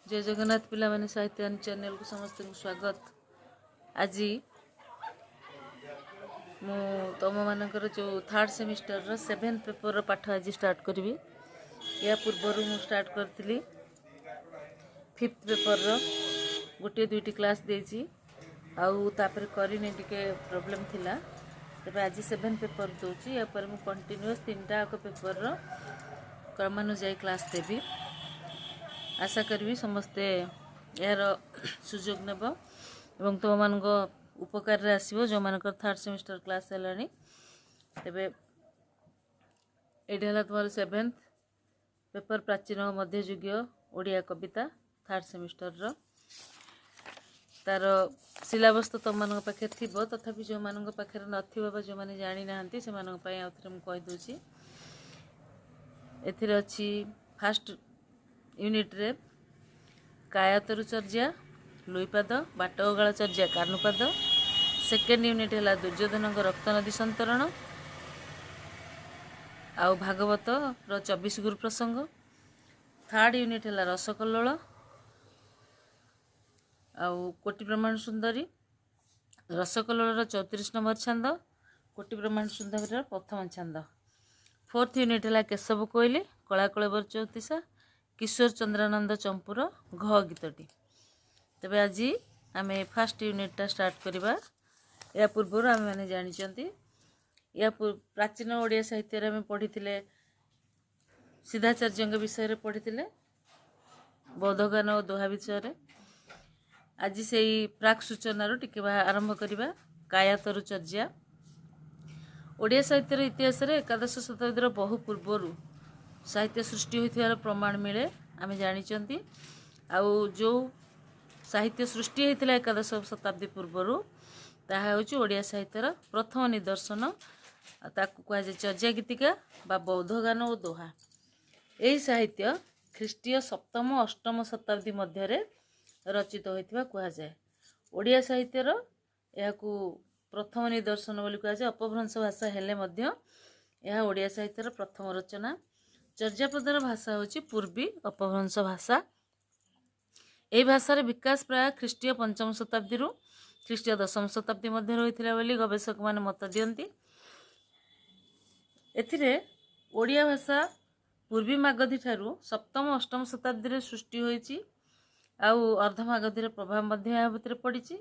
जय जगन्नाथ पिला माने साहित्य चैनल को समस्त को स्वागत। आज मु तुम मानकर जो थर्ड सेमिस्टर रो 7th पेपर पाठ आज स्टार्ट करी। या पूर्वर मु स्टार्ट करी 5th पेपर रो गोटे दुईटी क्लास देछि आउ तापर करिने टिके प्रॉब्लम थिला। तबे आज 7th पेपर दोछि या पर मु कंटीन्यूअस तीनटा को पेपर रो क्रमानुसार क्लास देबी। आशा करी समस्ते यार सुजोग नेब एवं तुम मान उपकार आसो जो मान थर्ड सेमिस्टर क्लास है। तेबे ये तुम 7th पेपर प्राचीन मध्ययुगीय ओडिया कविता थर्ड सेमिस्टर रो तार सिलेबस तो तुम मान पाखे थी तथापि जो मान पाखे नथिबा जो मैंने जानी ना से कहीदे एथिरे अच्छी फास्ट यूनिट रे कायातरु चर्या लुईपाद बाटगाल चर्या कानुपाद। सेकेंड यूनिट है दुर्योधन रक्त नदी संतरण आउ भागवत रो 24 गुरु प्रसंग। थर्ड यूनिट है रसकल्लोल आउ कोटि ब्रह्मांड सुंदरी रसकल्लोल 34 नंबर छंद कोटि ब्रह्मांड सुंदरी प्रथम छंद। फोर्थ यूनिट है केशव कोइली कलाकलवर 34 किशोर चंद्रानंद चंपुर घ गीतटी। तबे आज आम फास्ट यूनिटा स्टार्ट करवा। या पूर्व आम मैंने जानी या प्राचीन ओडिया साहित्य आम पढ़ी सिद्धाचार्य विषय पढ़ी बौद्धगान और दोहा विषय। आज से प्राक सूचना टिके आरंभ करवा कायातरु चर्या। ओडिया साहित्य इतिहास एकादश शताब्दी बहु पूर्वर साहित्य सृष्टि होइथिबार प्रमाण मिले आम जानी। आउ जो साहित्य सृष्टि होता एकादश शताब्दी पूर्वर ताहा होची ओडिया साहित्यर प्रथम निदर्शन। ताकू कहुए चर्या गीतिका बा बौद्धगान और दोहा। यही साहित्य ख्रीष्टीय 7म 8म शताब्दी मध्य रचित होइथिबा कहुए। ओडिया साहित्यर याकू प्रथम निदर्शन बोली कहुए। अपभ्रंश भाषा हेले मध्य यह ओडिया साहित्यर प्रथम रचना। चर्यापदर भाषा होची पूर्वी अपभ्रंश भाषा। यह भाषार विकास प्राय ख्रीष्टीय 5म शताब्दी ख्रीष्टीय 10म शताब्दी मध्य होइथिला बोली गवेषक माने मत दियंती। एथिरे ओडिया भाषा पूर्वी मागधी ठारू 7म 8म शताब्दी रे सृष्टि होईची आउ अर्धमागधी प्रभाव मध्य या भितर पड़िची।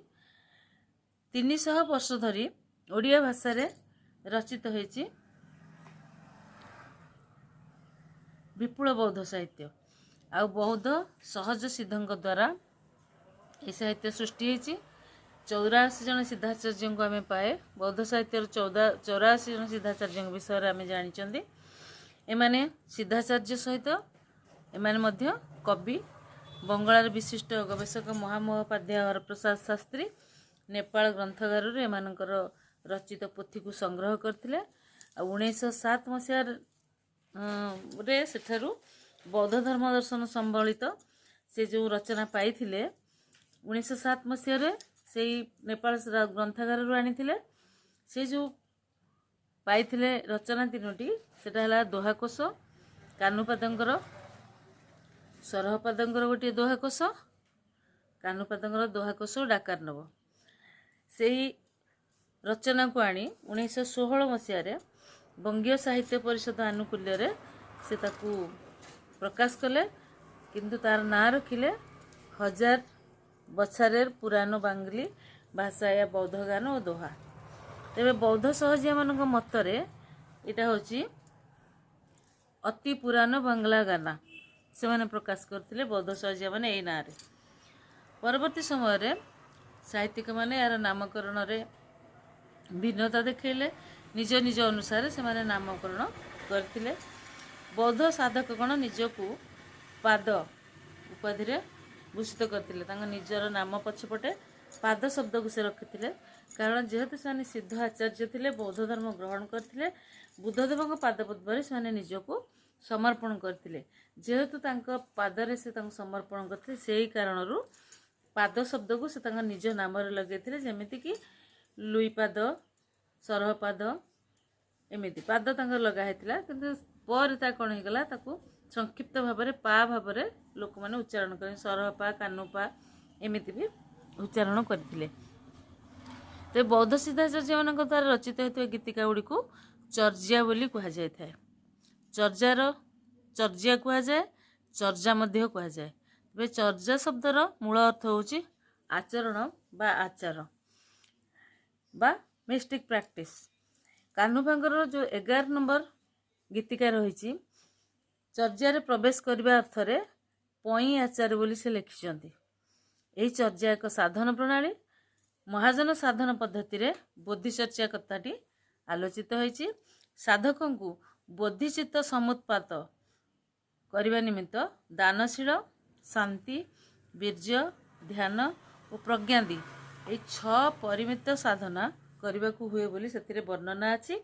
300 वर्ष धरी ओडिया भाषा रे रचित होईची विपुल बौद्ध साहित्य आउ बौद्ध सहज सिद्धों द्वारा ये साहित्य सृष्टि होती। 84 जन सिद्धाचार्य को आम पाए बौद्ध साहित्य 84 जन सिद्धाचार्य विषय आम जानी। एमाने सिद्धाचार्य सहित एमाने मध्य कवि बंगलार विशिष्ट गवेषक महामहोपाध्याय हरप्रसाद शास्त्री नेपाल ग्रंथगार एमानकर रचित पोथी को संग्रह करथिले। 1907 मसीह रे सेठारु बौद्ध धर्म दर्शन संबलित से जो रचना पाई 1907 मसीह रे से नेपाल ग्रंथगार आनी से जो पाई रचना तीनोटी सेटा हला दोहाकोश कानुपादंकर सरहपादंकर गोटे दोहाकोश कानुपादंकर दोहाकोश डाकारनव। से रचना को आनी 1916 मसीह रे बंगीय साहित्य परिषद आनुकूल्य रे से ताकू प्रकाश कले किंतु तार ना रखिले 1000 बछारेर पुरानो बांगली भाषा या बौद्धगान और दोहा। तेबे बौद्ध सहजिया मानक मतरे इटा होची अति पुरानो बांग्ला गाना से माने प्रकाश करथिले बौद्ध सहजिया माने एई ना रे। परवर्ती समय रे साहित्यिक माने यार नामकरण रे भिन्नता देखैले निज निज अनुसार से माने नामकरण करथिले। बौद्ध साधकगण निजकू पाद उपाधि भूषित करथिले। तांका निजर नाम पछपटे पाद शब्द को से रखिथिले कारण जेहेतु से सिद्ध आचार्य थिले बौद्ध धर्म ग्रहण करथिले बुद्धदेव पादपद्म से माने निजकू समर्पण करथिले। जेहेतु तांका पादरे से तांका समर्पण करथिले सेही कारणरू पाद शब्द को से तांका निज नाम रे लगेथिले जेमिति कि लुईपाद सरहपाद एमिति पाद तांका लगा हेतिला किंतु पर ता कोन हेगला ताकू संक्षिप्त भाव पा भाव लोक मैंने उच्चारण करें सरहपा कानुपा एमती भी उच्चारण करते। तो बौद्ध सिद्धाचार्य मान द्वारा रचित होता गीतिका गुड़ी को चर्या बोली कह जाए। चर्जार चर्या कह जाए, चर्या मध्य कह जाए। तेज चर्या शब्दर मूल अर्थ होची आचरण बा आचार बा मिस्टिक प्रैक्टिस। कान्हुबांकर जो 11 नंबर गीतिका रही चर्यारे प्रवेश करने अर्थरे पई आचार बोली से लिखिंट। यही चर्या एक साधन प्रणाली महाजन साधन पद्धति रे बोधिचर्या कथाटी आलोचित होईछि। साधकों को बोधिचित्त समुत्पात करने निमित्त दानशील शांति वीर्य ध्यान और प्रज्ञादि ये 6 परिमित साधना करने को हुए बोली से वर्णना अच्छी।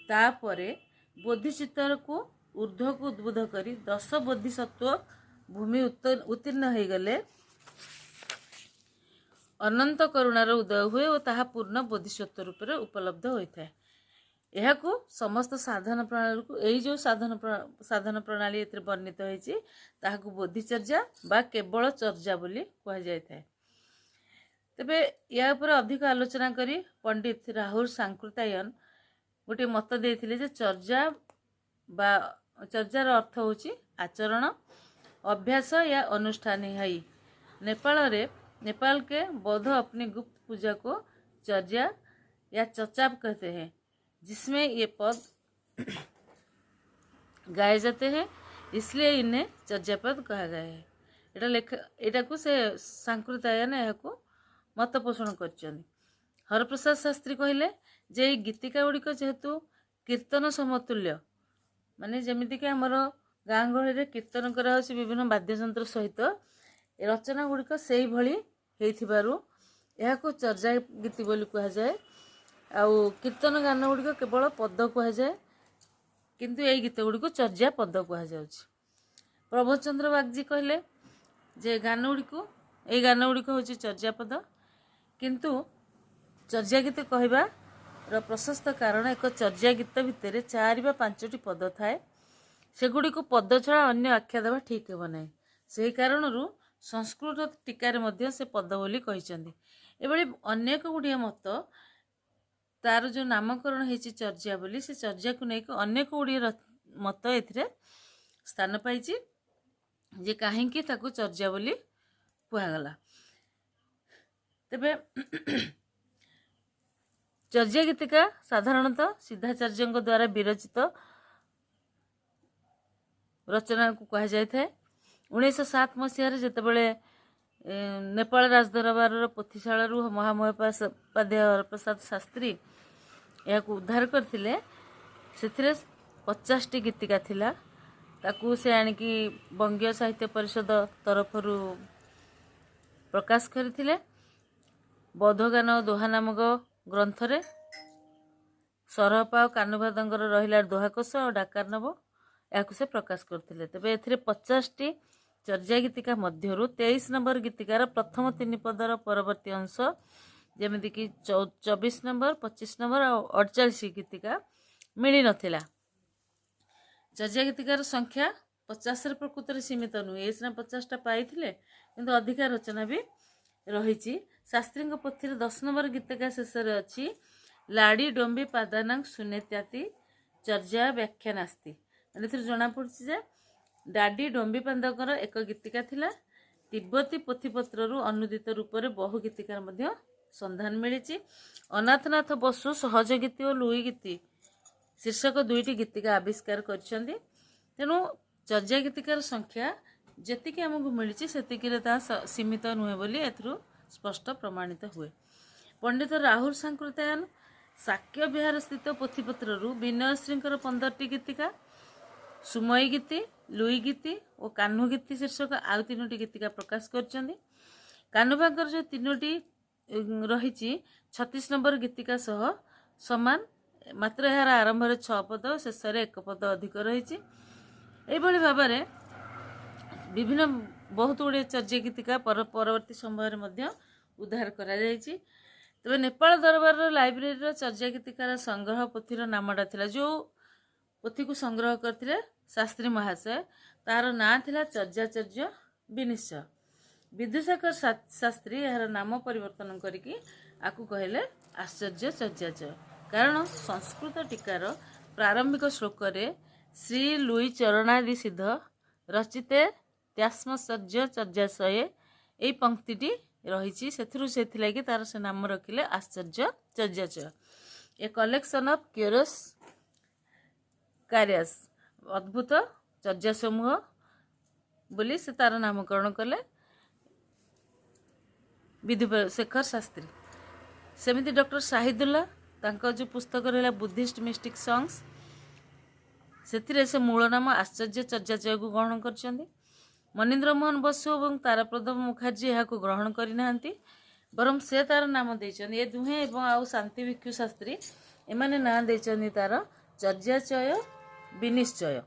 तापरे बोधिचित्तर को ऊर्ध्व को उद्बुद्ध करी 10 बोधिसत्व भूमि उत्तीर्ण हो गले अनंत करुणार उदय हुए और ताहा पूर्ण बोधिसत्व रूप में उपलब्ध होता है। यह को समस्त साधन प्रणाली को यही जो साधन प्रणाली वर्णित होती बोधिचर्या बा केवल चर्या बोली कह जाए। तेबे या पर अधिक आलोचना करी पंडित राहुल सांकृतायन गोटे मत देते चर्या बा चर्यार अर्थ होची आचरण अभ्यास या अनुष्ठान है। नेपाल के बौद्ध अपनी गुप्त पूजा को चर्या या चचाप कहते हैं, जिसमें ये पद गाए जाते हैं, इसलिए इन्हें चर्यापद कहा गया है। एटा को से सांकृतायन यह को मत पोषण कर। हरप्रसाद शास्त्री कहले जे गीतिका गुड़िक जेहेतु कीर्तन समतुल्य माने जमीक आमर गाँ गहली कीर्तन करा विभिन्न वाद्ययंत्र सहित रचना गुड़िक से भली यह को चर्या गीति बोली कह जाए। आउ कीर्तन गान गुड़िक केवल पद कह जाए, किंतु यही गीत गुड़िक चर्या पद कह जाए। प्रबोध चंद्र बागजी कहले जे गान गुड़िक यही गान गुड़िक हूँ चर्या पद, किंतु चर्या गीत कहबार प्रशस्त कारण एक चर्या गीत भितर 4 वा 5टी पद थाए, सेगुड़ी को पद छड़ा अन्य आख्या देवा ठीक हे ना। से कारण संस्कृत टीकार मध्य से पद बोली कहिसंदी। एभली अनेक गुड़िया मत तार जो नामकरण होती चर्या बोली से चर्या को लेकिन अनेक गुड़िया मत ए स्थान पाई जे कहीं चर्या बोली कहगला। तेबे चर्या गीतिका साधारणतः सिद्धाचार्य द्वारा विरचित रचना को कह जाए। 1907 मसीह जितेबाला नेपाल राजदरबार पोथीशाला महामहोपाध्याय हरप्रसाद शास्त्री यह उद्धार करथिले। से 50टी गीतिका थिला, ताकू से आनिकी बंगीय साहित्य परिषद तरफरु प्रकाश करथिले। बौद्धगान दोहा नामक ग्रंथरे सरहपा और कानुभादंगर रहिला दोहाकोश और डाकार नब या से प्रकाश करथिले। तबे एथिरे 50टी चर्या गीतिका मध्यरु 23 नंबर गीतिकार प्रथम 3 पदर परवर्ती अंश जेमिति कि 24 नंबर 25 नंबर और 48 गीतिका मिली नथिला। चर्या गीतिकार संख्या 50 प्रकृत सीमित नुहे, ये सिना 50टा पाइथिले किंतु अधिका रचना भी रही। शास्त्री पोथी 10 नंबर गीतिका शेष अच्छी लाड़ी डोंबी पादानांग सुनेत्याति चर्या व्याख्या नास्ती। जना पड़ी जे डाडी डोंबी पांदकर एक गीतिका थिला। तिब्बती पोथीपत्रु अनुदित रूप में बहु गीतिकार मध्य संधान मिली। अनाथनाथ बसु सहज गीति और लुई गीति शीर्षक 2टी गीतिका आविष्कार करछंदी। तेणु चर्या गीतिकार संख्या जेतिकी आमको मिली सेतिकी सीमित नुहे बोली एथरू स्पष्ट प्रमाणित हुए। पंडित राहुल सांकृतायन शाक्य विहार स्थित पोथीपत्रु विनयश्रींकर 15टी गीतिका, सुमयी गीति, लुई गीति और कान्हू गीति शीर्षक आउ 3टी गीतिका प्रकाश करछंदी। कान्हुबांकर जो 3टी रही 36 नंबर गीतिका सह समान, मात्र यार आरंभ 6 पद शेष 1 पद अधिक रही। यही भाव में विभिन्न बहुत गुड़े चर्या गीतिका परवर्ती समय उद्धार करा जायछि। तबे नेपाल दरबार लाइब्रेरी चर्या गीतिकार संग्रह पोथीर नामटा थिला। जो पोथी को संग्रह करथिले शास्त्री महाशय। तार नाँ थिला चर्याचर्य विनिश्चय। विद्यासागर शास्त्री यार नाम परिवर्तन करिकी आकु कहले आश्चर्य चर्याचय, कारण संस्कृत टीकार प्रारंभिक श्लोक रे श्री लुई चरणादि सिद्ध रचिते त्यास्मचर्य चर्याचय एई पंक्तिटी रही से तार से नाम रखिले आश्चर्य चर्याचय। ए कलेक्शन ऑफ क्यूरियस कार्यास, अद्भुत चर्या समूह बोली से तार नामकरण कले विधुशेखर शास्त्री। सेमिति डॉक्टर शाहिदुल्ला तांको जो पुस्तक रहा बुद्धिस्ट मिस्टिक सॉन्ग्स से से मूल नाम आश्चर्य चर्याचय को ग्रहण कर। मनीन्द्र मोहन बसु और ताराप्रद मुखर्जी यहाँ ग्रहण करना, बरम से तार नाम देचन ये दुहे एवं आउ शांति भिक्षु शास्त्री एमाने ना देचन तार चर्याचय विनिश्चय।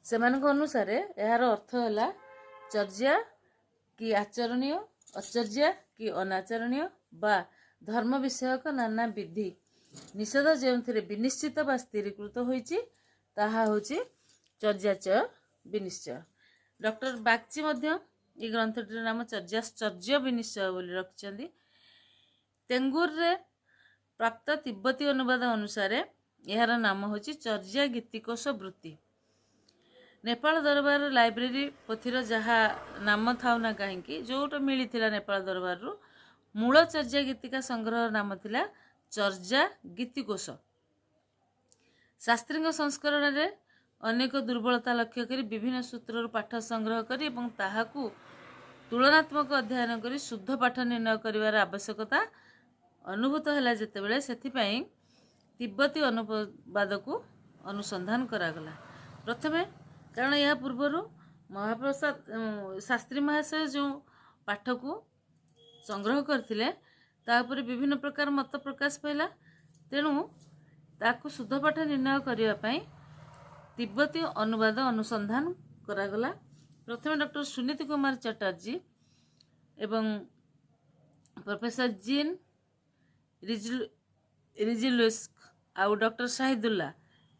सेमानक अनुसार यार अर्थ है चर्या कि आचरणीय, अचर्या कि अनाचरणीय बा धर्म विषयक नाना विधि निषेध जो विनिश्चित बा स्थिरीकृत होइछि ताहा होछि चर्याचय विनिश्चय। डॉक्टर बागची मध्य ये ग्रंथटिर नाम चर्याश्चर्य विनिश्चय बोली रखिछन्ति। तेंगुर रे प्राप्त तिब्बती अनुवाद अनुसार यार नाम होछि चर्या गीतिकोश वृत्ति। नेपाल दरबार लाइब्रेरी पोथीर जहा नाम थाउ ना कहीं जोटा मिली नेपाल दरबार रु मूल चर्या गीतिका संग्रह नाम थिला चर्या गीतिकोश। शास्त्री संस्करण रे अनेक दुर्बलता लक्ष्य करी विभिन्न सूत्र पाठ संग्रह करी एवं ताहाकू तुलनात्मक अध्ययन करी शुद्ध पाठ निर्णय करिवार आवश्यकता अनुभूत है जेतेबेले सेथिपई तिब्बती अनुवाद को अनुसंधान करागला प्रथमे, कारण यह पूर्वर महाप्रसाद शास्त्री महाशय जो पाठ को संग्रह करथिले तापर विभिन्न प्रकार मत प्रकाश पाइला, तेणु ताकू शुद्ध पाठ निर्णय करिवा पई तिब्बती अनुवाद अनुसंधान करागला। प्रथम डॉक्टर सुनीति कुमार चटर्जी एवं प्रोफेसर जीन रिजिलुस्क आउ डॉक्टर शाहिदुल्ला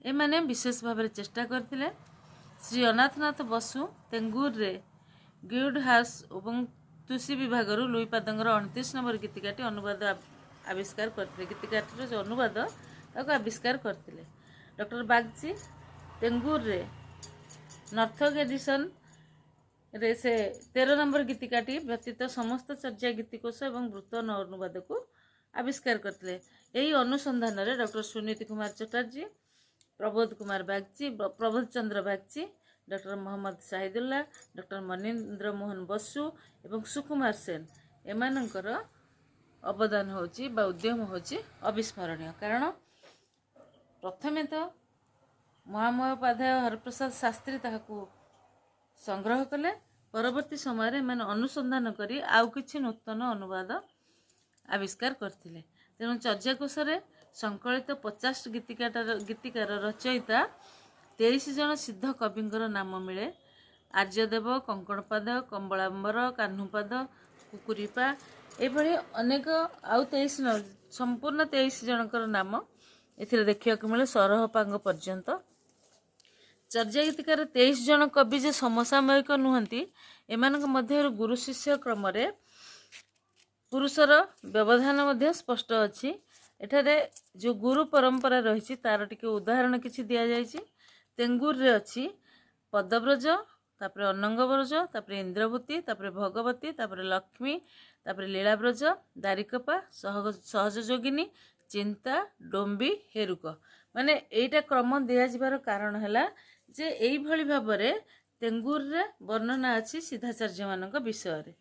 एमाने विशेष भाव में चेष्टा करथिले। श्री अनाथनाथ बसु तेंगुर रे गिल्ड हाउस और तुसी विभाग लुई पादंगर 29 नंबर गीतिकाटी अनुवाद आविष्कार करथिले। गीतिकाटीर जो अनुवाद ताको आविष्कार करथिले। डॉक्टर बागची तेंगुर रे नर्थक एडिशन रे से 13 नंबर गीतिकाटी व्यतीत समस्त चर्या गीतिकोश एवं वृत्त अनुवाद को आविष्कार करथिले। यही अनुसंधान रे डॉक्टर सुनीति कुमार चटर्जी, प्रबोध कुमार बागची, प्रबोध चंद्र बागची, डॉक्टर मोहम्मद शाहिदुल्ला, डॉक्टर मनीन्द्र मोहन बसु एवं सुकुमार सेन एमानकर अवदान होची बा उद्यम होची अविस्मरणीय। कारण प्रथमे तो महामहोपाध्याय हरप्रसाद शास्त्री ताहाकू संग्रह कले, परवर्ती समय मैंने अनुसंधान करी आउ किछि नूतन अनुवाद आविष्कार करथिले। तेणु चर्याकोश संकलित 50 गीतिकार रचयिता 23 जन सिद्ध कविंकर नाम मिले। आर्यदेव, कंकणपाद, कम्बलांबर, कान्हुपाद, कुकुरीपा एभली अनेक आउ 23 संपूर्ण 23 जनकर नाम एथिरे देखिବାକୁ मिले सरहपांग पर्यंत। चर्या गीतिकार 23 जन कवि जे समसामयिक नुहंती, एमानक मध्य गुरु शिष्य क्रम रे पुरुषर व्यवधान मध्य स्पष्ट अछि। एठारे जो गुरु परंपरा रही तार टिके उदाहरण किछि दिया जायछि। तेंगुर रे अछि पदव्रज, तापर अनंगव्रज, तापर इंद्रभूति, तापर भगवती, तापर लक्ष्मी, तापर लीलाव्रज, दारिकपा, सहज जोगिनी, चिंता, डोंबी, हेरुक। माने एटा क्रम दिया जिबार कारण हैला जे एई भली भाबरे तेंगुर रे वर्णना अछि सिद्धाचार्य मानक विषय रे।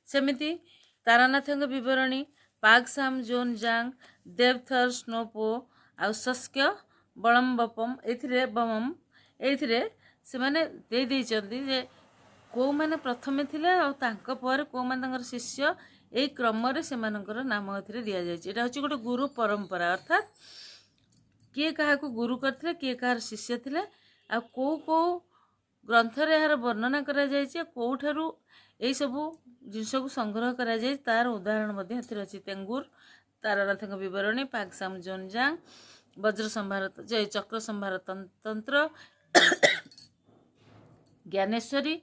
सेमिति तारानाथंग विवरणी, पागसाम जोन जांग, देवथर स्नोपो आउ सस्क्य बलम्बपम एथिरे बमम एथिरे से माने दे दैचंदी जे को माने प्रथमे थिले आ तांको पर को माने तांकर शिष्य एई क्रम रे से मानकर नाम एथिरे दिया जायछि। एटा होछि गोटे गुरु परंपरा, अर्थात किए काहाकू गुरु करथिले, किए काहार शिष्य थिले, आ को को ग्रंथ रे यार वर्णना करा जायछि, कोठारु एई सबु जिनस को संग्रह करा जाय तार उदाहरण मध्ये एथिरे अछि। तेंगुर, तारानाथंग विवरणी, पागसाम जोनजांग वज्र संभार चक्र संभार तंत्र ज्ञानेश्वरी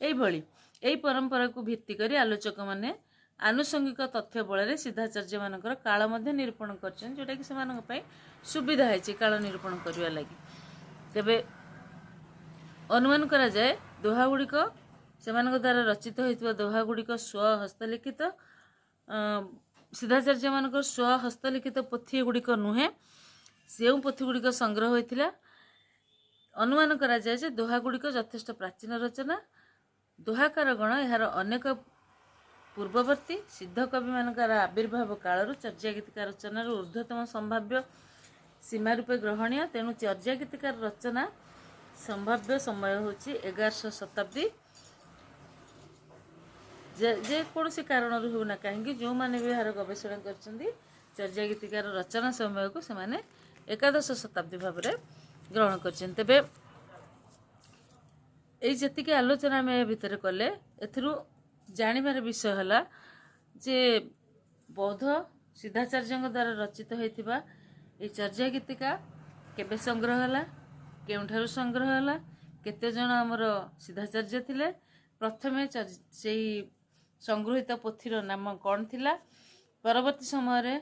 यही परंपरा को भित्ति करी आलोचक माने आनुषंगिक तथ्य बल सिद्धाचार्य मानकर काल निरूपण कर जोटा कि से सुविधा है काल निरूपण करने लगी। तेबे अनुमान करा जाए दोहा गुड़िक से द्वारा रचित होता दोहा गुड़िक स्व हस्तलिखित सिद्धाचार्य मानकर स्व हस्तलिखित पोथी गुड़िक नुहे से पोथी गुड़िक संग्रह होता। अनुमान करा जाए जे दोहा गुड़िक यथेष्ट प्राचीन रचना। दोहाकार गण यार अनेक पूर्ववर्ती सिद्ध कवि मानकर आविर्भाव कालरू चर्या गीतिका रचनार ऊर्ध्वतम संभाव्य सीमा रूपे ग्रहणीय। तेणु चर्या गीतिकार रचना संभाव्य समय होची 1100 शताब्दी। जे कौन सी कारण होना कहीं जो मैंने भी यार गवेषणा कर चर्या गीतिकार रचना समय को से 11 शताब्दी भाव में ग्रहण कर। तेबे जी आलोचना आम भितर कले एथिरु जानिबार विषय है जे बौद्ध सिद्धाचार्य द्वारा रचित होता ये चर्या गीतिका केबे संग्रह है केउठारु संग्रह है केते जन आमर सिद्धाचार्य थिले प्रथमे से संगृहित पोथीर नाम कौन थिला परवर्ती समय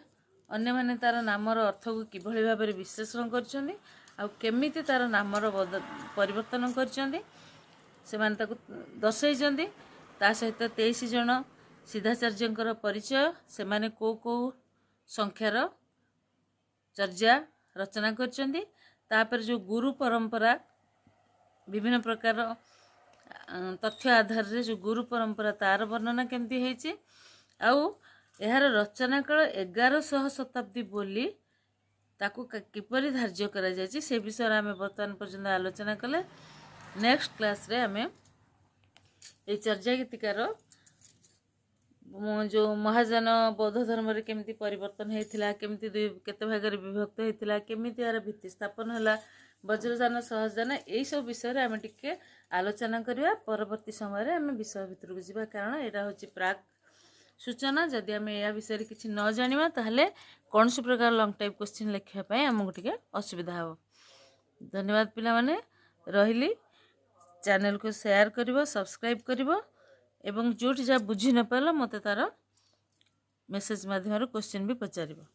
अन्य माने तार नामर अर्थ को किभଳି भाबरे विश्लेषण करछन्ती आ केमिति तार नामर परिवर्तन करछन्ती से माने ताकू दर्शाइछन्ती। ता सहित 23 जन सिद्धाचार्यंकर परिचय से माने को संख्यार चर्या रचना करछन्ती। तापर जो गुरु परंपरा विभिन्न प्रकार तथ्य आधार रे जो गुरु परंपरा तार वर्णना केमती होईछि आउ यार रचना काल 1100 शताब्दी बोली ताकू किपरि धार्य करा जायछि से विषय आम वर्तमान पर्यंत आलोचना कले। नेक्स्ट क्लास रे आम ये चर्या गीतिकार जो महाजन बौद्ध धर्म रे केमती परिवर्तन होता केमती केते भाग रे विभक्त होता केमती यार भित्ति स्थापन है वज्रजान सहजजान यही सब विषय आम टिके आलोचना करवा। परवर्ती समय आम विषय भितर को जीवा कारण यहाँ हूँ प्राक सूचना। जदि आम या विषय किसी न जाना ताहले कौन सी प्रकार लंग टाइप क्वेश्चन लिखापी आमको टिके असुविधा हो। धन्यवाद पिला माने रहिली चैनल को शेयर करिवो सब्सक्राइब करिवो एवं जोटी जा बुझी न पाल मते तार मेसेज माध्यम क्वेश्चन भी पचारिवो।